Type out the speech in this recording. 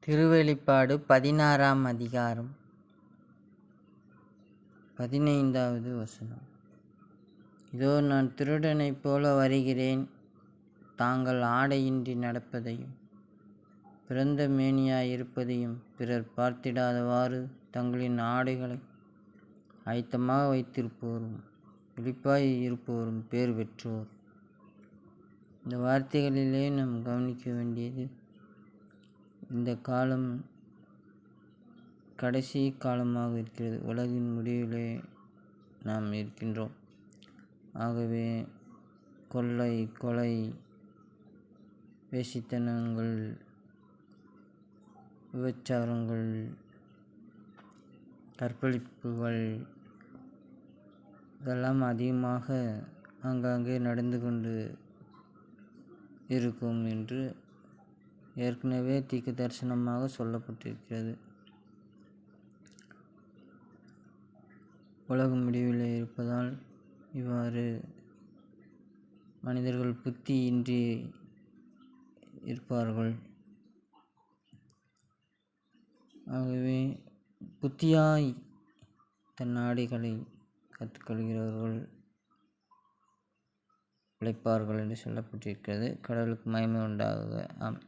திருவெளிப்பாடு 16ஆம் அதிகாரம் 15வது வசனம். இதோ நான் திருடனைப் போல வருகிறேன். தாங்கள் ஆடையின்றி நடப்பதையும் பிறந்த மேனியாயிருப்பதையும் பிறர் பார்த்திடாதவாறு தங்களின் ஆடைகளை ஆயத்தமாக வைத்திருப்போரும் விழிப்பாய் இருப்போரும் பேர் பெற்றோர். இந்த வார்த்தைகளிலே நாம் கவனிக்க வேண்டியது, இந்த காலம் கடைசி காலமாக இருக்கிறது. உலகின் முடிவிலே நாம் இருக்கின்றோம். ஆகவே கொள்ளை, கொலை, வேசித்தனங்கள், விபச்சாரங்கள், கற்பழிப்புகள் இதெல்லாம் அதிகமாக ஆங்காங்கே நடந்து கொண்டு இருக்கும் என்று ஏற்கனவே தீர்க்க தரிசனமாக சொல்லப்பட்டிருக்கிறது. உலக முடிவில் இருப்பதால் இவ்வாறு மனிதர்கள் புத்தியின்றி இருப்பார்கள். ஆகவே புத்தியாய் தன் ஆடைகளை கற்றுக்கொள்கிறவர்கள் பிழைப்பார்கள் என்று சொல்லப்பட்டிருக்கிறது. கடவுளுக்கு மகிமை உண்டாகுக. ஆமென்.